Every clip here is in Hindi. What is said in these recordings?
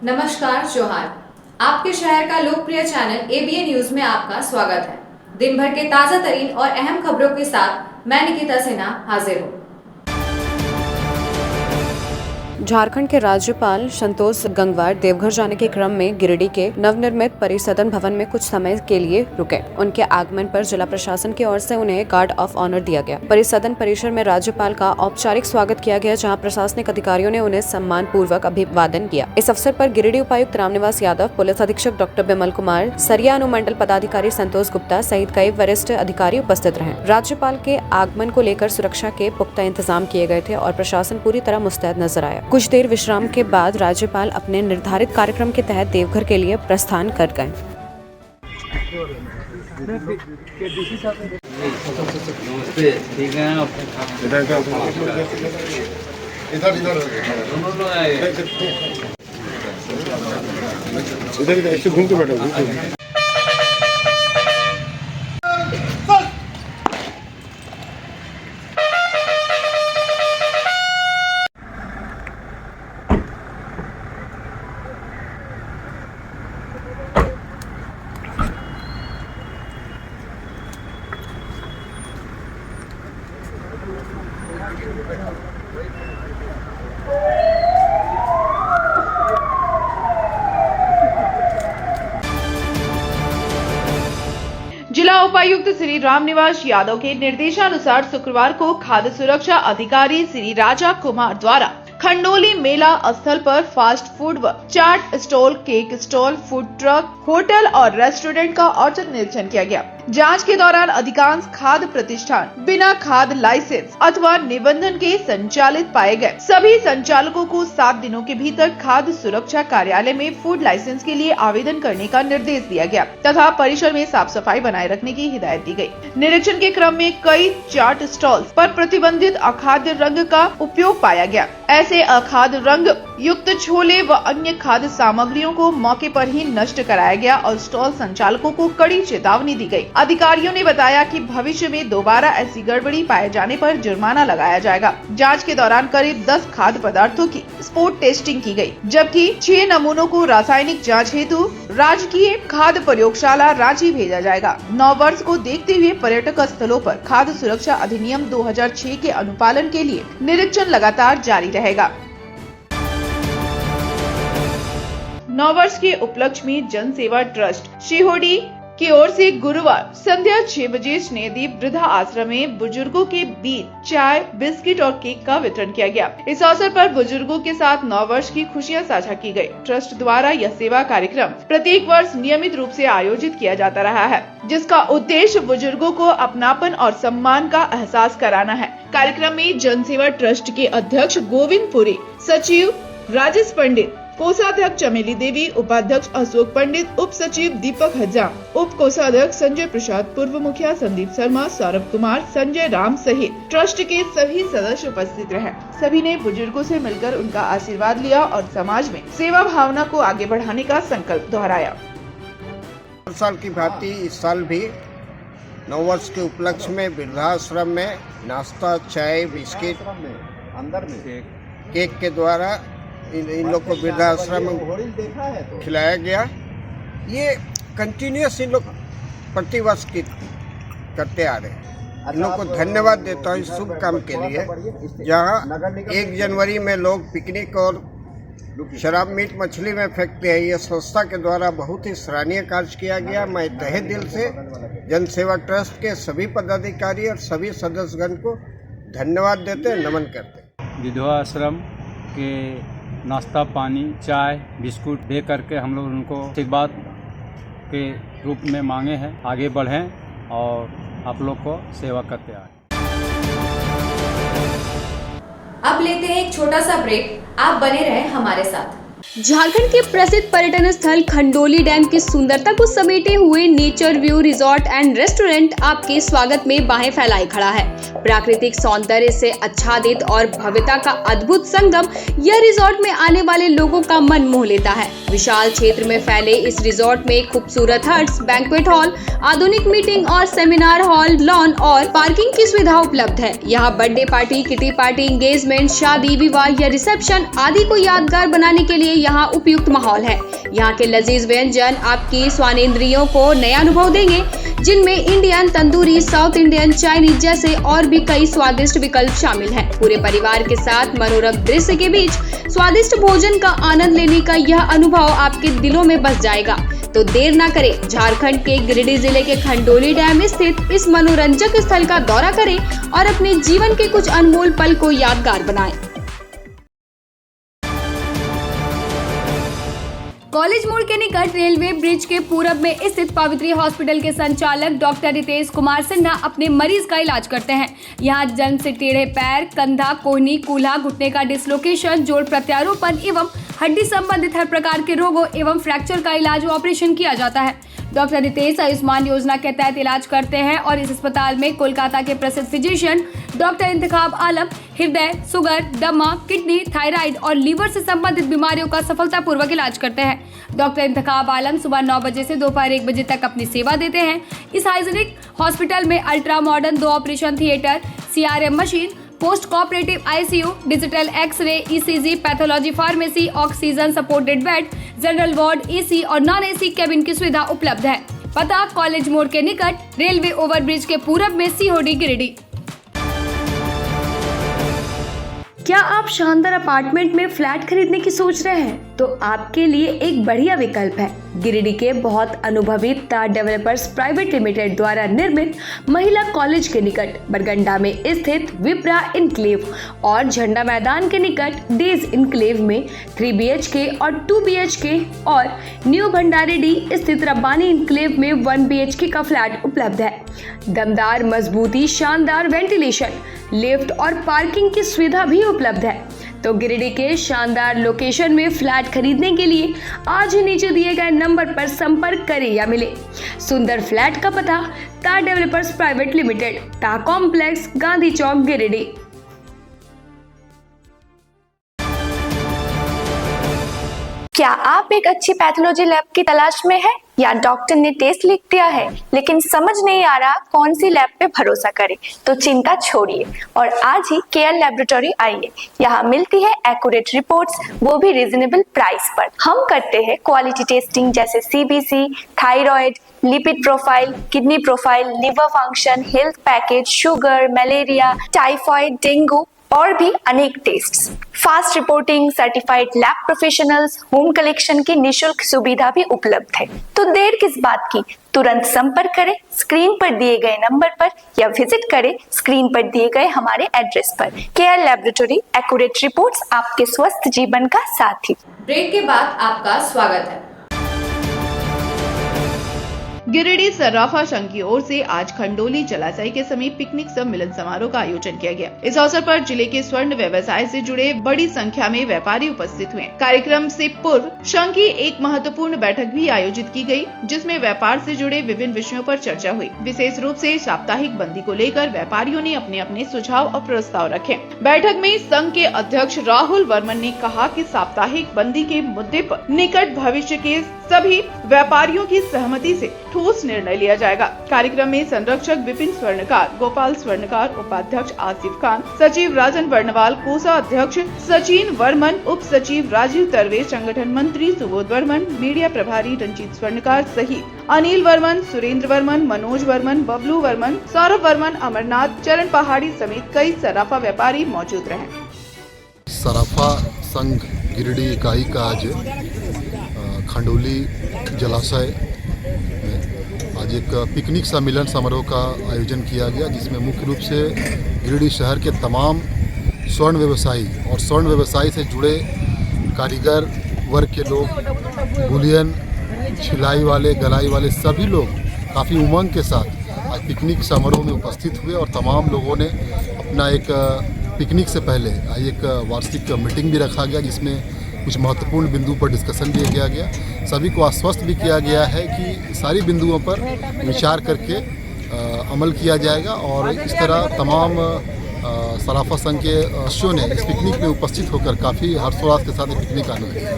नमस्कार जोहार। आपके शहर का लोकप्रिय चैनल एबीएन न्यूज में आपका स्वागत है। दिन भर के ताजा तरीन और अहम खबरों के साथ मैं निकिता सिन्हा हाजिर हूँ। झारखंड के राज्यपाल संतोष गंगवार देवघर जाने के क्रम में गिरिडीह के नवनिर्मित परिसदन भवन में कुछ समय के लिए रुके। उनके आगमन पर जिला प्रशासन की ओर से उन्हें गार्ड ऑफ ऑनर दिया गया। परिसदन परिसर में राज्यपाल का औपचारिक स्वागत किया गया, जहां प्रशासनिक अधिकारियों ने उन्हें सम्मान पूर्वक अभिवादन किया। इस अवसर पर गिरिडीह उपायुक्त रामनिवास यादव, पुलिस अधीक्षक डॉक्टर बिमल कुमार, सरिया अनुमंडल पदाधिकारी संतोष गुप्ता सहित कई वरिष्ठ अधिकारी उपस्थित रहे। राज्यपाल के आगमन को लेकर सुरक्षा के पुख्ता इंतजाम किए गए थे और प्रशासन पूरी तरह मुस्तैद नजर आया। कुछ देर विश्राम के बाद राज्यपाल अपने निर्धारित कार्यक्रम के तहत देवघर के लिए प्रस्थान कर गए। इधर ऐसे घूम के बैठो। जिला उपायुक्त श्री रामनिवास यादव के निर्देशानुसार शुक्रवार को खाद्य सुरक्षा अधिकारी श्री राजा कुमार द्वारा खंडोली मेला स्थल पर फास्ट फूड व चाट stall, cake stall, food truck, hotel और रेस्टोरेंट का औचक निरीक्षण किया गया। जांच के दौरान अधिकांश खाद्य प्रतिष्ठान बिना खाद्य लाइसेंस अथवा निबंधन के संचालित पाए गए। सभी संचालकों को 7 दिनों के भीतर खाद्य सुरक्षा कार्यालय में फूड लाइसेंस के लिए आवेदन करने का निर्देश दिया गया तथा परिसर में साफ सफाई बनाए रखने की हिदायत दी गई। निरीक्षण के क्रम में कई चाट स्टॉल पर प्रतिबंधित अखाद्य रंग का उपयोग पाया गया। ऐसे अखाद्य रंग युक्त छोले व अन्य खाद्य सामग्रियों को मौके पर ही नष्ट कराया गया और स्टॉल संचालकों को कड़ी चेतावनी दी गई। अधिकारियों ने बताया कि भविष्य में दोबारा ऐसी गड़बड़ी पाए जाने पर जुर्माना लगाया जाएगा। जांच के दौरान करीब 10 खाद्य पदार्थों की स्पॉट टेस्टिंग की गई, जबकि 6 नमूनों को रासायनिक जांच हेतु राजकीय खाद्य प्रयोगशाला रांची भेजा जाएगा। नव वर्ष को देखते हुए पर्यटक स्थलों पर खाद्य सुरक्षा अधिनियम 2006 के अनुपालन के लिए निरीक्षण लगातार जारी रहेगा। नववर्ष के उपलक्ष्य में जन सेवा ट्रस्ट शिहोडी की ओर से गुरुवार संध्या 6 बजे स्नेहदीप वृद्धा आश्रम में बुजुर्गों के बीच चाय, बिस्किट और केक का वितरण किया गया। इस अवसर पर बुजुर्गों के साथ नववर्ष की खुशियां साझा की गई। ट्रस्ट द्वारा यह सेवा कार्यक्रम प्रत्येक वर्ष नियमित रूप से आयोजित किया जाता रहा है, जिसका उद्देश्य बुजुर्गों को अपनापन और सम्मान का एहसास कराना है। कार्यक्रम में जन सेवा ट्रस्ट के अध्यक्ष गोविंद पुरी, सचिव राजेश पंडित, कोषाध्यक्ष चमेली देवी, उपाध्यक्ष अशोक पंडित, उप सचिव दीपक हजाम, उप कोषाध्यक्ष संजय प्रसाद, पूर्व मुखिया संदीप शर्मा, सौरभ कुमार, संजय राम सहित ट्रस्ट के सभी सदस्य उपस्थित रहे। सभी ने बुजुर्गों से मिलकर उनका आशीर्वाद लिया और समाज में सेवा भावना को आगे बढ़ाने का संकल्प दोहराया। हर साल की भांति इस साल भी नववर्ष के उपलक्ष्य में वृद्धाश्रम में नाश्ता, चाय, बिस्किट, केक के द्वारा इन लोग को वृद्धाश्रम में खिलाया गया। ये कंटिन्यूस इन लोग प्रतिवर्ष करते आ रहे हैं। इन लोग को धन्यवाद देता हूँ इस शुभ काम के लिए। जहाँ 1 जनवरी में लोग पिकनिक और शराब, मीट, मछली में फेंकते हैं, ये संस्था के द्वारा बहुत ही सराहनीय कार्य किया गया। मैं तहे दिल से जन सेवा ट्रस्ट के सभी पदाधिकारी और सभी सदस्यगण को धन्यवाद देते, नमन करते। विधवा आश्रम के नाश्ता, पानी, चाय, बिस्कुट दे करके हम लोग उनको आशीर्वाद के रूप में मांगे हैं। आगे बढ़ें और आप लोग को सेवा करते आए। अब लेते हैं एक छोटा सा ब्रेक। आप बने रहें हमारे साथ। झारखंड के प्रसिद्ध पर्यटन स्थल खंडोली डैम की सुंदरता को समेटे हुए nature view resort and restaurant आपके स्वागत में बाहें फैलाए खड़ा है। प्राकृतिक सौंदर्य से आच्छादित और भव्यता का अद्भुत संगम यह रिजॉर्ट में आने वाले लोगों का मन मोह लेता है। विशाल क्षेत्र में फैले इस रिजॉर्ट में खूबसूरत हट्स, बैंक्वेट हॉल, आधुनिक मीटिंग और सेमिनार हॉल, लॉन और पार्किंग की सुविधा उपलब्ध है। यहाँ birthday party, kitty party, engagement, शादी, विवाह या रिसेप्शन आदि को यादगार बनाने के लिए यहाँ उपयुक्त माहौल है। यहाँ के लजीज व्यंजन आपकी स्वानेंद्रियों को नया अनुभव देंगे, जिनमें Indian, tandoori, south Indian, Chinese जैसे और भी कई स्वादिष्ट विकल्प शामिल हैं। पूरे परिवार के साथ मनोरम दृश्य के बीच स्वादिष्ट भोजन का आनंद लेने का यह अनुभव आपके दिलों में बस जाएगा। तो देर ना करें, झारखंड के गिरिडीह जिले के खंडोली डैम स्थित इस मनोरंजक स्थल का दौरा करें और अपने जीवन के कुछ अनमोल पल को यादगार बनाएं। कॉलेज मोड़ के निकट रेलवे ब्रिज के पूरब में स्थित पवित्री हॉस्पिटल के संचालक डॉक्टर रितेश कुमार सिन्हा अपने मरीज का इलाज करते हैं। यहां जन्म से टेढ़े पैर, कंधा, कोहनी, कूल्हा, घुटने का डिसलोकेशन, जोड़ प्रत्यारोपण एवं हड्डी संबंधित हर प्रकार के रोगों एवं फ्रैक्चर का इलाज व ऑपरेशन किया जाता है। डॉक्टर रितेश आयुष्मान योजना के तहत इलाज करते हैं और इस अस्पताल में कोलकाता के प्रसिद्ध फिजिशियन डॉक्टर इंतखाब आलम हृदय, शुगर, दमा, किडनी, थायराइड और लीवर से संबंधित बीमारियों का सफलतापूर्वक इलाज करते हैं। डॉक्टर इंतखाब आलम सुबह 9 बजे से दोपहर 1 बजे तक अपनी सेवा देते हैं। इस हाइजीनिक हॉस्पिटल में ultra modern 2 operation theatre, CRM machine, post cooperative ICU, digital x ray, ECG, pathology, pharmacy, oxygen supported bed, general ward, AC और नॉन AC कैबिन की सुविधा उपलब्ध है। पता कॉलेज मोड़ के निकट रेलवे ओवरब्रिज के पूरब में COD गिरिडीह। क्या आप शानदार अपार्टमेंट में फ्लैट खरीदने की सोच रहे हैं? तो आपके लिए एक बढ़िया विकल्प है। गिरिडीह के बहुत अनुभवी तार डेवलपर्स प्राइवेट लिमिटेड द्वारा निर्मित महिला कॉलेज के निकट बरगंडा में स्थित विप्रा इनक्लेव और झंडा मैदान के निकट डेज इनक्लेव में 3 BHK और 2 BHK और न्यू भंडारीडीह स्थित रब्बानी इनक्लेव में 1 BHK का फ्लैट उपलब्ध है। दमदार मजबूती, शानदार वेंटिलेशन, लिफ्ट और पार्किंग की सुविधा भी उपलब्ध है। तो गिरिडीह के शानदार लोकेशन में फ्लैट खरीदने के लिए आज ही नीचे दिए गए नंबर पर संपर्क करें या मिले। सुंदर फ्लैट का पता तार डेवलपर्स प्राइवेट लिमिटेड, टा कॉम्प्लेक्स, गांधी चौक, गिरिडीह। क्या आप एक अच्छी पैथोलॉजी लैब की तलाश में हैं या डॉक्टर ने टेस्ट लिख दिया है लेकिन समझ नहीं आ रहा कौन सी लैब पे भरोसा करें? तो चिंता छोड़िए और आज ही केयर लैबोरेटरी आइए। यहाँ मिलती है एक्यूरेट रिपोर्ट्स, वो भी रीजनेबल प्राइस पर। हम करते हैं क्वालिटी टेस्टिंग जैसे CBC, thyroid, lipid profile, kidney profile, liver function, health package, sugar, malaria, typhoid, dengue और भी अनेक tests. Fast reporting, certified lab professionals, home collection की निशुल्क सुविधा भी उपलब्ध है। तो देर किस बात की, तुरंत संपर्क करें स्क्रीन पर दिए गए नंबर पर या विजिट करें स्क्रीन पर दिए गए हमारे एड्रेस पर। केयर लैबोरेटरी, एक्यूरेट रिपोर्ट्स, आपके स्वस्थ जीवन का साथी। ब्रेक के बाद आपका स्वागत है। गिरिडीह सर्राफा संघ की ओर से आज खंडोली जलाशय के समीप पिकनिक सम्मेलन समारोह का आयोजन किया गया। इस अवसर पर जिले के स्वर्ण व्यवसाय से जुड़े बड़ी संख्या में व्यापारी उपस्थित हुए। कार्यक्रम से पूर्व संघ की एक महत्वपूर्ण बैठक भी आयोजित की गई, जिसमें व्यापार से जुड़े विभिन्न विषयों पर चर्चा हुई। विशेष रूप से साप्ताहिक बंदी को लेकर व्यापारियों ने अपने अपने सुझाव और प्रस्ताव रखे। बैठक में संघ के अध्यक्ष राहुल वर्मन ने कहा कि साप्ताहिक बंदी के मुद्दे पर निकट भविष्य के सभी व्यापारियों की सहमति से ठोस निर्णय लिया जाएगा। कार्यक्रम में संरक्षक विपिन स्वर्णकार, गोपाल स्वर्णकार, उपाध्यक्ष आसिफ खान, सचिव राजन वर्णवाल, कोषा अध्यक्ष सचिन वर्मन, उप सचिव राजीव तरवे, संगठन मंत्री सुबोध वर्मन, मीडिया प्रभारी रंजीत स्वर्णकार सहित अनिल वर्मन, सुरेंद्र वर्मन, मनोज वर्मन, बबलू वर्मन, सौरभ वर्मन, अमरनाथ, चरण पहाड़ी समेत कई सराफा व्यापारी मौजूद रहे। सराफा संघ गिरिडीह इकाई का आज खंडोली जलाशय में आज एक पिकनिक सम्मेलन समारोह का आयोजन किया गया, जिसमें मुख्य रूप से गिरिडीह शहर के तमाम स्वर्ण व्यवसायी और स्वर्ण व्यवसाय से जुड़े कारीगर वर्ग के लोग, बुलियन, छिलाई वाले, गलाई वाले सभी लोग काफ़ी उमंग के साथ आज पिकनिक समारोह में उपस्थित हुए और तमाम लोगों ने अपना एक पिकनिक से पहले एक वार्षिक मीटिंग भी रखा गया, जिसमें कुछ महत्वपूर्ण बिंदु पर डिस्कशन भी किया गया। सभी को आश्वस्त भी किया गया है कि सारी बिंदुओं पर विचार करके अमल किया जाएगा और इस तरह तमाम सराफा संघ के सदस्यों ने इस पिकनिक में उपस्थित होकर काफ़ी हर्षोल्लास के साथ पिकनिक आनंद लिया।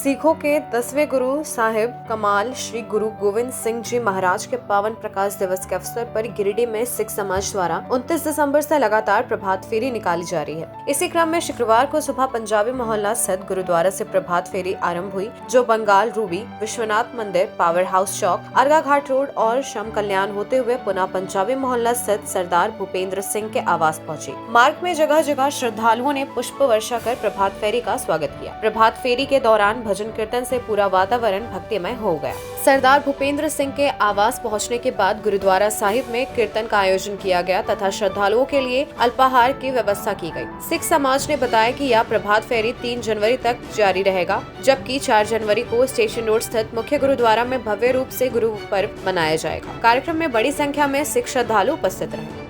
सिखों के 10वें गुरु साहिब कमाल श्री गुरु गोविंद सिंह जी महाराज के पावन प्रकाश दिवस के अवसर पर गिरिडीह में सिख समाज द्वारा 29 दिसंबर से लगातार प्रभात फेरी निकाली जा रही है। इसी क्रम में शुक्रवार को सुबह पंजाबी मोहल्ला स्थित गुरुद्वारा से प्रभात फेरी आरंभ हुई, जो बंगाल रूबी, विश्वनाथ मंदिर, पावर हाउस चौक, अर्गा घाट रोड और श्रम कल्याण होते हुए पुनः पंजाबी मोहल्ला स्थित सरदार भूपेंद्र सिंह के आवास पहुंची। मार्ग में जगह जगह श्रद्धालुओं ने पुष्प वर्षा कर प्रभात फेरी का स्वागत किया। प्रभात फेरी के दौरान भजन कीर्तन से पूरा वातावरण भक्तिमय हो गया। सरदार भूपेंद्र सिंह के आवास पहुंचने के बाद गुरुद्वारा साहिब में कीर्तन का आयोजन किया गया तथा श्रद्धालुओं के लिए अल्पाहार की व्यवस्था की गई। सिख समाज ने बताया कि यह प्रभात फेरी 3 जनवरी तक जारी रहेगा, जबकि 4 जनवरी को स्टेशन रोड स्थित मुख्य गुरुद्वारा में भव्य रूप से गुरु पर्व मनाया जाएगा। कार्यक्रम में बड़ी संख्या में सिख श्रद्धालु उपस्थित रहे।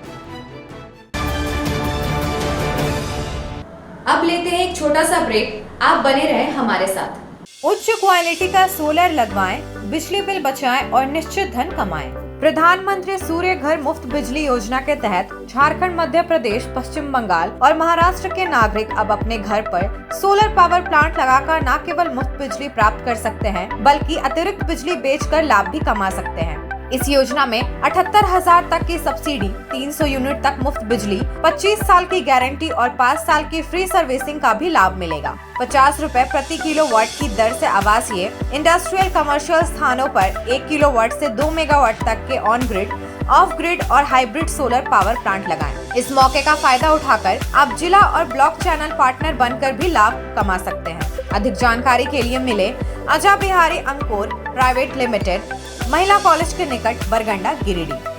अब लेते हैं एक छोटा सा ब्रेक, आप बने रहें हमारे साथ। उच्च क्वालिटी का सोलर लगवाएं, बिजली बिल बचाएं और निश्चित धन कमाएं। प्रधानमंत्री सूर्य घर मुफ्त बिजली योजना के तहत झारखंड, मध्य प्रदेश, पश्चिम बंगाल और महाराष्ट्र के नागरिक अब अपने घर पर सोलर पावर प्लांट लगाकर न केवल मुफ्त बिजली प्राप्त कर सकते हैं, बल्कि अतिरिक्त बिजली बेचकर लाभ भी कमा सकते हैं। इस योजना में 78,000 तक की सब्सिडी, 300 यूनिट तक मुफ्त बिजली, 25 साल की गारंटी और 5 साल की फ्री सर्विसिंग का भी लाभ मिलेगा। 50 रुपए प्रति किलोवाट की दर से आवासीय, इंडस्ट्रियल, कमर्शियल स्थानों पर 1 किलोवाट से 2 मेगावाट तक के ऑन ग्रिड, ऑफ ग्रिड और हाइब्रिड सोलर पावर प्लांट लगाएं। इस मौके का फायदा उठाकर आप जिला और ब्लॉक चैनल पार्टनर बनकर भी लाभ कमा सकते हैं। अधिक जानकारी के लिए मिले अजा बिहारी अंकुर प्राइवेट लिमिटेड, महिला कॉलेज के निकट, बरगंडा, गिरिडीह।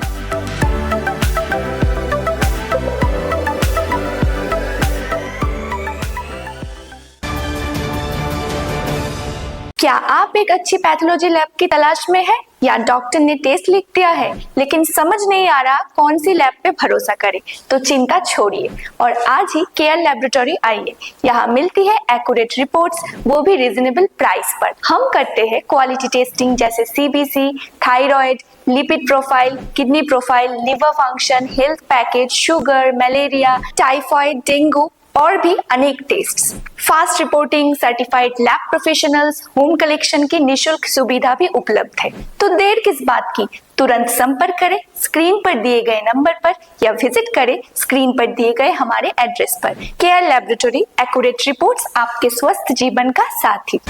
क्या आप एक अच्छी पैथोलॉजी लैब की तलाश में हैं या डॉक्टर ने टेस्ट लिख दिया है लेकिन समझ नहीं आ रहा कौन सी लैब पे भरोसा करें? तो चिंता छोड़िए और आज ही केयर लैबोरेटरी आइए। यहाँ मिलती है एक्यूरेट रिपोर्ट्स, वो भी रीजनेबल प्राइस पर। हम करते हैं क्वालिटी टेस्टिंग जैसे CBC, thyroid, lipid profile, kidney profile, liver function, health package, sugar, malaria, typhoid, dengue और भी अनेक tests. Fast reporting, certified lab professionals, home collection की निशुल्क सुविधा भी उपलब्ध है। तो देर किस बात की, तुरंत संपर्क करें स्क्रीन पर दिए गए नंबर पर या विजिट करें स्क्रीन पर दिए गए हमारे एड्रेस पर। केयर लैबोरेटरी, एक्यूरेट रिपोर्ट्स, आपके स्वस्थ जीवन का साथी।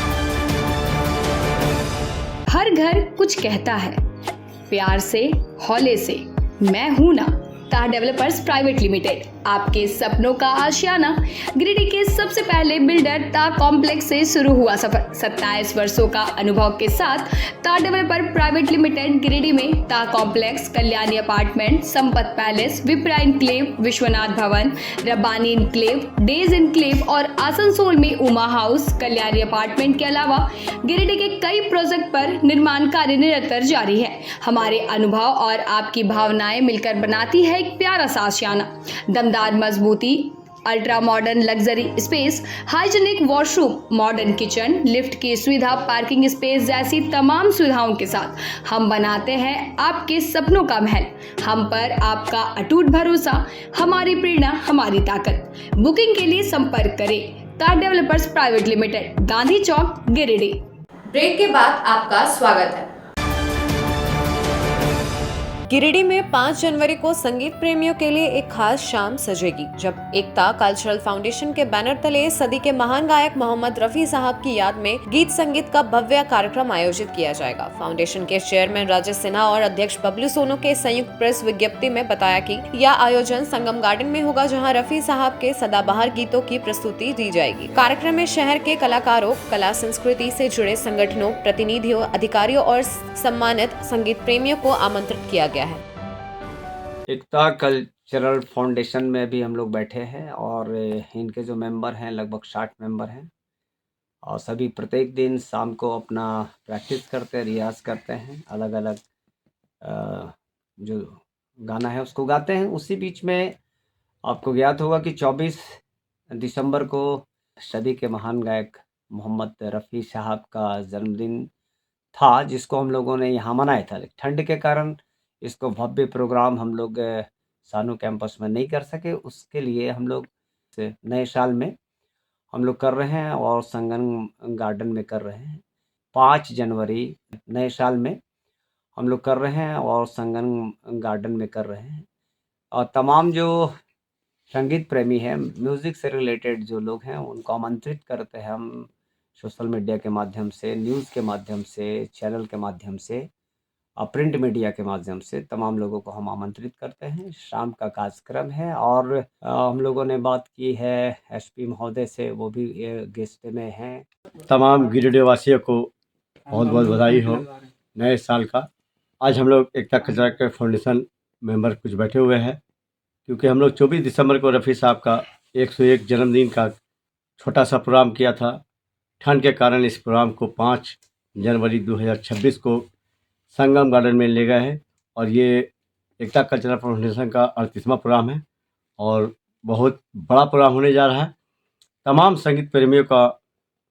हर घर कुछ कहता है, प्यार से, हौले से, मैं हूं ना। तार डेवलपर्स प्राइवेट लिमिटेड, आपके सपनों का आशियाना। गिरिडीह के सबसे पहले बिल्डर ता कॉम्प्लेक्स से शुरू हुआ सफर। 27 वर्षों का अनुभव के साथ तार डेवलपर प्राइवेट लिमिटेड गिरिडीह में ता complex, Kalyani apartment, Sampat palace, Vipra enclave, Vishwanath Bhawan, Rabbani enclave, days enclave और आसनसोल में उमा हाउस, कल्याणी अपार्टमेंट के अलावा गिरिडीह के कई प्रोजेक्ट पर निर्माण कार्य निरंतर जारी है। हमारे अनुभव और आपकी भावनाएं मिलकर बनाती है एक प्यारा सा आशियाना। दमदार मजबूती, ultra modern luxury space, hygienic washroom, modern kitchen, lift की सुविधा, पार्किंग स्पेस जैसी तमाम सुविधाओं के साथ हम बनाते हैं आपके सपनों का महल। हम पर आपका अटूट भरोसा, हमारी प्रेरणा, हमारी ताकत। बुकिंग के लिए संपर्क करें तार डेवलपर्स प्राइवेट लिमिटेड, गांधी चौक, गिरिडीह। ब्रेक के बाद आपका स्वागत है। गिरिडीह में 5 जनवरी को संगीत प्रेमियों के लिए एक खास शाम सजेगी, जब एकता कल्चरल फाउंडेशन के बैनर तले सदी के महान गायक मोहम्मद रफी साहब की याद में गीत संगीत का भव्य कार्यक्रम आयोजित किया जाएगा। फाउंडेशन के चेयरमैन राजेश सिन्हा और अध्यक्ष बबलू सोनू के संयुक्त प्रेस विज्ञप्ति में बताया कि यह आयोजन संगम गार्डन में होगा, जहां रफी साहब के सदाबहार गीतों की प्रस्तुति दी जाएगी। कार्यक्रम में शहर के कलाकारों, कला संस्कृति से जुड़े संगठनों, प्रतिनिधियों, अधिकारियों और सम्मानित संगीत प्रेमियों को आमंत्रित किया गया है। एकता कल्चरल फाउंडेशन में भी हम लोग बैठे हैं और इनके जो मेंबर हैं लगभग 60 मेंबर हैं और सभी प्रत्येक दिन शाम को अपना प्रैक्टिस करते हैं, रियाज करते हैं, अलग अलग जो गाना है उसको गाते हैं। उसी बीच में आपको ज्ञात होगा कि 24 दिसंबर को सदी के महान गायक मोहम्मद रफ़ी साहब का जन्मदिन था, जिसको हम लोगों ने यहाँ मनाया था। ठंड के कारण इसको भव्य प्रोग्राम हम लोग सानू कैंपस में नहीं कर सके। उसके लिए हम लोग नए साल में हम लोग कर रहे हैं और संगम गार्डन में कर रहे हैं। 5 जनवरी नए साल में हम लोग कर रहे हैं और संगम गार्डन में कर रहे हैं। और तमाम जो संगीत प्रेमी हैं, म्यूज़िक से रिलेटेड जो लोग हैं, उनको आमंत्रित करते हैं हम सोशल मीडिया के माध्यम से, न्यूज़ के माध्यम से, चैनल के माध्यम से, प्रिंट मीडिया के माध्यम से तमाम लोगों को हम आमंत्रित करते हैं। शाम का कार्यक्रम है और हम लोगों ने बात की है एसपी महोदय से, वो भी गेस्ट में हैं। तमाम गिरिडीह वासियों को बहुत बहुत बधाई हो नए साल का। आज हम लोग एकता कचरा के फाउंडेशन मेंबर कुछ बैठे हुए हैं, क्योंकि हम लोग 24 दिसंबर को रफ़ी साहब का 101 जन्मदिन का छोटा सा प्रोग्राम किया था। ठंड के कारण इस प्रोग्राम को 5 जनवरी 2026 को संगम गार्डन में ले गए हैं और ये एकता कल्चरल फाउंडेशन का 38वां प्रोग्राम है और बहुत बड़ा प्रोग्राम होने जा रहा है। तमाम संगीत प्रेमियों का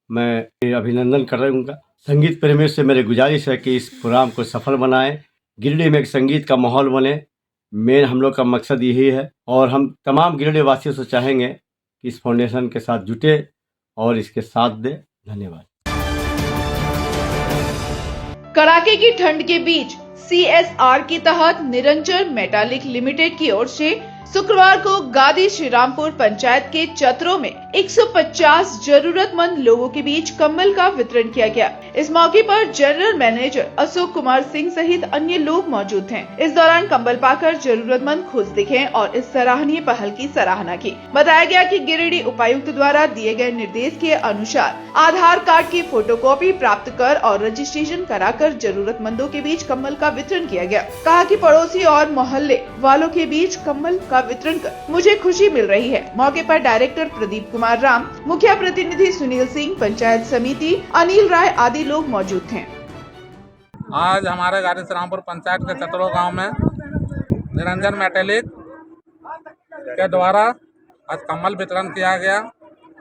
मैं अभिनंदन कर रहा हूँ। संगीत प्रेमियों से मेरी गुजारिश है कि इस प्रोग्राम को सफल बनाएं, गिरिडीह में एक संगीत का माहौल बने। मेन हम लोग का मकसद यही है और हम तमाम गिरिडीह वासियों से चाहेंगे कि इस फाउंडेशन के साथ जुटे और इसके साथ दे। धन्यवाद। कड़ाके की ठंड के बीच CSR के तहत निरंजन मेटालिक लिमिटेड की ओर से शुक्रवार को गादी श्रीरामपुर पंचायत के चतरों में 150 जरूरतमंद लोगों के बीच कंबल का वितरण किया गया। इस मौके पर जनरल मैनेजर अशोक कुमार सिंह सहित अन्य लोग मौजूद थे। इस दौरान कंबल पाकर जरूरतमंद खुश दिखे और इस सराहनीय पहल की सराहना की। बताया गया कि गिरिडीह उपायुक्त द्वारा दिए गए निर्देश के अनुसार आधार कार्ड की फोटोकॉपी प्राप्त कर और रजिस्ट्रेशन कराकर जरूरतमंदों के बीच कंबल का वितरण किया गया। कहा कि पड़ोसी और मोहल्ले वालों के बीच कंबल का वितरण कर मुझे खुशी मिल रही है। मौके पर डायरेक्टर प्रदीप कुमार राम, मुखिया प्रतिनिधि सुनील सिंह, पंचायत समिति अनिल राय आदि लोग मौजूद थे। आज हमारे गादी श्रीरामपुर पंचायत के चतरो गांव में निरंजन मेटालिक के द्वारा आज कम्बल वितरण किया गया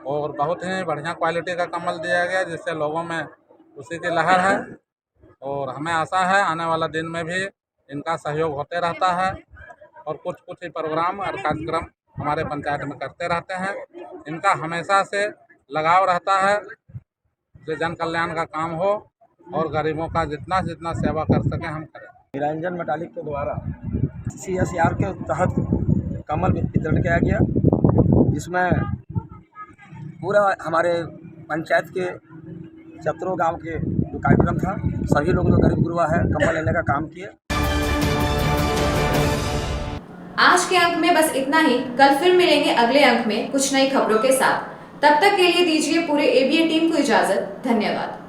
और बहुत ही बढ़िया क्वालिटी का कम्बल दिया गया, जिससे लोगों में खुशी की लहर है और हमें आशा है आने वाला दिन में भी इनका सहयोग होते रहता है और कुछ ही प्रोग्राम और कार्यक्रम हमारे पंचायत में करते रहते हैं। इनका हमेशा से लगाव रहता है कि जन कल्याण का काम हो और गरीबों का जितना सेवा कर सकें हम करें। निरंजन मेटालिक के द्वारा CSR के तहत कम्बल वितरण किया गया, जिसमें पूरा हमारे पंचायत के चतरो गांव के जो कार्यक्रम था, सभी लोग जो गरीब गुरुआ है कम्बल लेने का काम किए। आज के अंक में बस इतना ही। कल फिर मिलेंगे अगले अंक में कुछ नई खबरों के साथ। तब तक के लिए दीजिए पूरे ABN टीम को इजाजत। धन्यवाद।